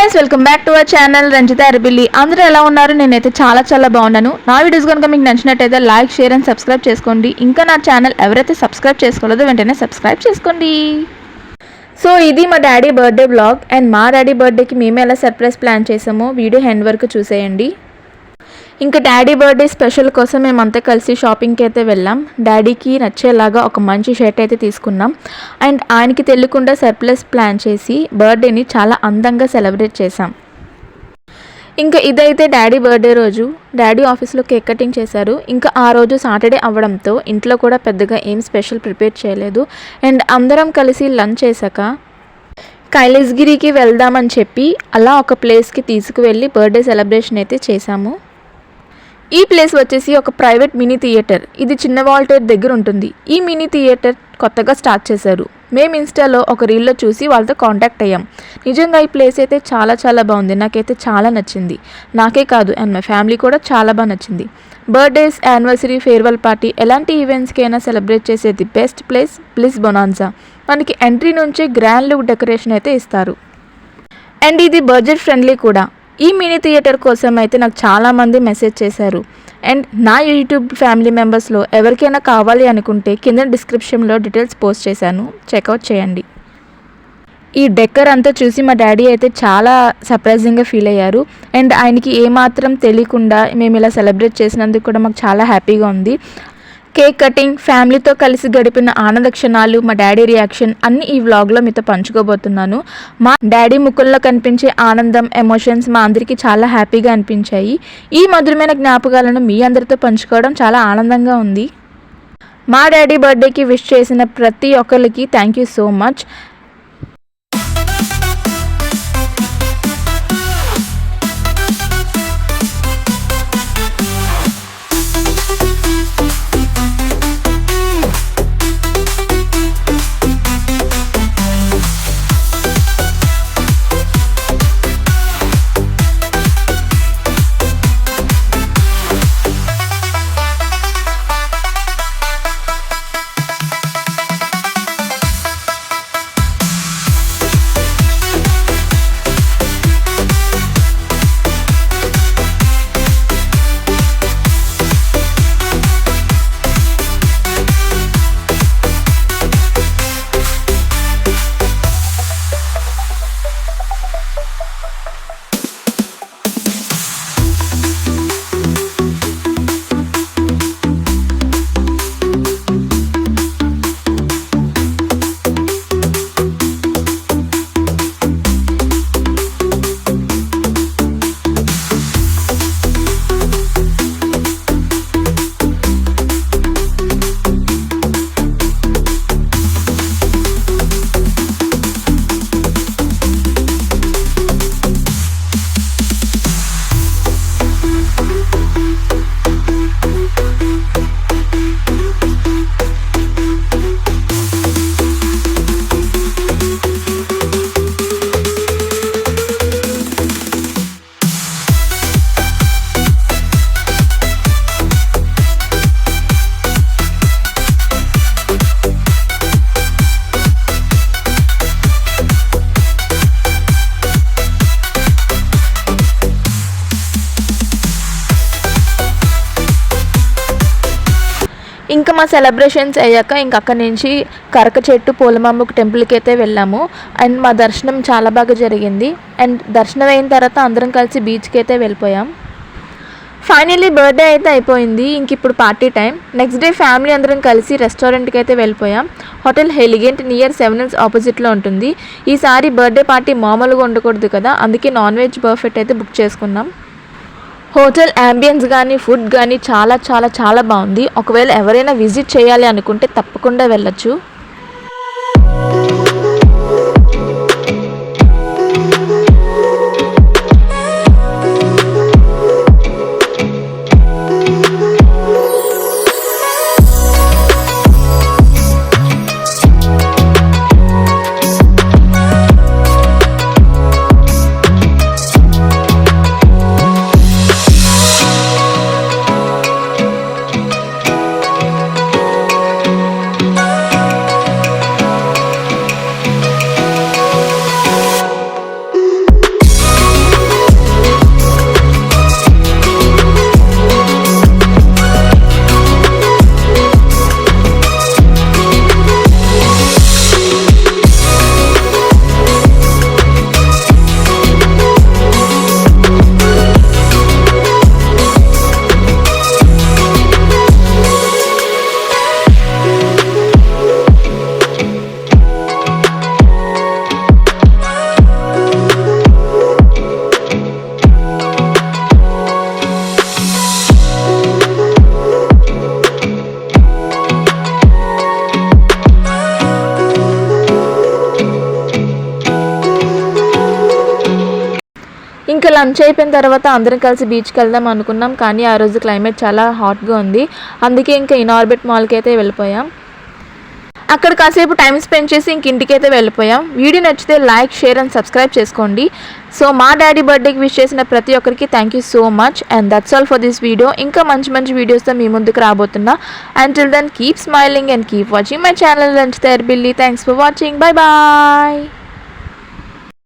Guys, welcome back to our channel Ranjitha Arabilli. అందరూ ఎలా ఉన్నారు? నేనైతే చాలా బాగున్నాను. నా వీడియోస్ కనుక మీకు నచ్చినట్టయితే లైక్, షేర్ అండ్ సబ్స్క్రైబ్ చేసుకోండి. ఇంకా నా ఛానల్ ఎవరైతే సబ్స్క్రైబ్ చేసుకోలేదో వెంటనే సబ్స్క్రైబ్ చేసుకోండి. సో ఇది మా డాడీ బర్త్డే బ్లాగ్. అండ్ మా డాడీ బర్త్డేకి మేము ఎలా సర్ప్రైజ్ ప్లాన్ చేసామో వీడియో ఎండ్ వరకు చూసేయండి. ఇంకా డాడీ బర్త్డే స్పెషల్ కోసం మేమంతా కలిసి షాపింగ్కి అయితే వెళ్ళాం. డాడీకి నచ్చేలాగా ఒక మంచి షర్ట్ అయితే తీసుకున్నాం. అండ్ ఆయనకి తెలియకుండా సర్ప్రైజ్ ప్లాన్ చేసి బర్త్డేని చాలా అందంగా సెలబ్రేట్ చేసాం. ఇంకా ఇదైతే డాడీ బర్త్డే రోజు డాడీ ఆఫీస్లో కేక్ కటింగ్ చేశారు. ఇంకా ఆ రోజు సాటర్డే అవ్వడంతో ఇంట్లో కూడా పెద్దగా ఏం స్పెషల్ ప్రిపేర్ చేయలేదు. అండ్ అందరం కలిసి లంచ్ చేశాక కైలాసగిరికి వెళ్దామని చెప్పి అలా ఒక ప్లేస్కి తీసుకువెళ్ళి బర్త్డే సెలబ్రేషన్ అయితే చేశాము. ఈ ప్లేస్ వచ్చేసి ఒక ప్రైవేట్ మినీ థియేటర్. ఇది చిన్న వాల్టేర్ దగ్గర ఉంటుంది. ఈ మినీ థియేటర్ కొత్తగా స్టార్ట్ చేశారు. మేము ఇన్స్టాలో ఒక రీల్లో చూసి వాళ్ళతో కాంటాక్ట్ అయ్యాం. నిజంగా ఈ ప్లేస్ అయితే చాలా బాగుంది. నాకైతే చాలా నచ్చింది. నాకే కాదు అండ్ మా ఫ్యామిలీ కూడా చాలా బాగా నచ్చింది. బర్త్డేస్, యానివర్సరీ, ఫేర్వెల్ పార్టీ ఎలాంటి ఈవెంట్స్కి అయినా సెలబ్రేట్ చేసేది బెస్ట్ ప్లేస్ బ్లిస్ బొనాన్జా. మనకి ఎంట్రీ నుంచే గ్రాండ్ లుక్ డెకరేషన్ అయితే ఇస్తారు. అండ్ ఇది బడ్జెట్ ఫ్రెండ్లీ కూడా. ఈ మినీ థియేటర్ కోసం అయితే నాకు చాలామంది మెసేజ్ చేశారు. అండ్ నా యూట్యూబ్ ఫ్యామిలీ మెంబర్స్లో ఎవరికైనా కావాలి అనుకుంటే కింద డిస్క్రిప్షన్లో డీటెయిల్స్ పోస్ట్ చేశాను, చెక్అవుట్ చేయండి. ఈ డెకర్ అంతా చూసి మా డాడీ అయితే చాలా సర్ప్రైజింగ్గా ఫీల్ అయ్యారు. అండ్ ఆయనకి ఏమాత్రం తెలియకుండా మేము ఇలా సెలబ్రేట్ చేసినందుకు కూడా మాకు చాలా హ్యాపీగా ఉంది. కేక్ కటింగ్, ఫ్యామిలీతో కలిసి గడిపిన ఆనంద క్షణాలు, మా డాడీ రియాక్షన్ అన్నీ ఈ వ్లాగ్లో మీతో పంచుకోబోతున్నాను. మా డాడీ ముఖంలో కనిపించే ఆనందం, ఎమోషన్స్ మా అందరికీ చాలా హ్యాపీగా అనిపించాయి. ఈ మధురమైన జ్ఞాపకాలను మీ అందరితో పంచుకోవడం చాలా ఆనందంగా ఉంది. మా డాడీ బర్త్డేకి విష్ చేసిన ప్రతి ఒక్కరికి థ్యాంక్ యూ సో మచ్. ఇంకా మా సెలబ్రేషన్స్ అయ్యాక అక్కడి నుంచి కరక చెట్టు పోలమాంబకు టెంపుల్కి అయితే వెళ్ళాము. అండ్ మా దర్శనం చాలా బాగా జరిగింది. అండ్ దర్శనం అయిన తర్వాత అందరం కలిసి బీచ్కి అయితే వెళ్ళిపోయాం. ఫైనల్లీ బర్త్డే అయితే అయిపోయింది. ఇప్పుడు party time. Next day family అందరం కలిసి రెస్టారెంట్కి అయితే వెళ్ళిపోయాం. హోటల్ ఎలిగెంట్ నియర్ 7 Hills ఆపోజిట్లో ఉంటుంది. ఈసారి బర్త్డే పార్టీ మామూలుగా ఉండకూడదు కదా, అందుకే నాన్ వెజ్ బఫెట్ అయితే బుక్ చేసుకున్నాం. హోటల్ యాంబియన్స్ కానీ ఫుడ్ కానీ చాలా బాగుంది. ఒకవేళ ఎవరైనా విజిట్ చేయాలి అనుకుంటే తప్పకుండా వెళ్ళొచ్చు. లంచ్ అయిపోయిన తర్వాత అందరం కలిసి బీచ్కి వెళ్దాం అనుకున్నాం, కానీ ఆ రోజు క్లైమేట్ చాలా హాట్గా ఉంది. అందుకే ఇంకా ఇనార్బిట్ మాల్కి అయితే వెళ్ళిపోయాం. అక్కడ కాసేపు టైం స్పెండ్ చేసి ఇంక ఇంటికైతే వెళ్ళిపోయాం. వీడియో నచ్చితే లైక్, షేర్ అండ్ సబ్స్క్రైబ్ చేసుకోండి. సో మా డాడీ బర్త్డేకి విష్ చేసిన ప్రతి ఒక్కరికి thank you so much. And that's all for this video. ఇంకా మంచి మంచి వీడియోస్తో మీ ముందుకు రాబోతున్నా. Until then keep smiling and keep watching my channel లంచ్ తయారు బిల్లీ. Thanks for watching. Bye bye.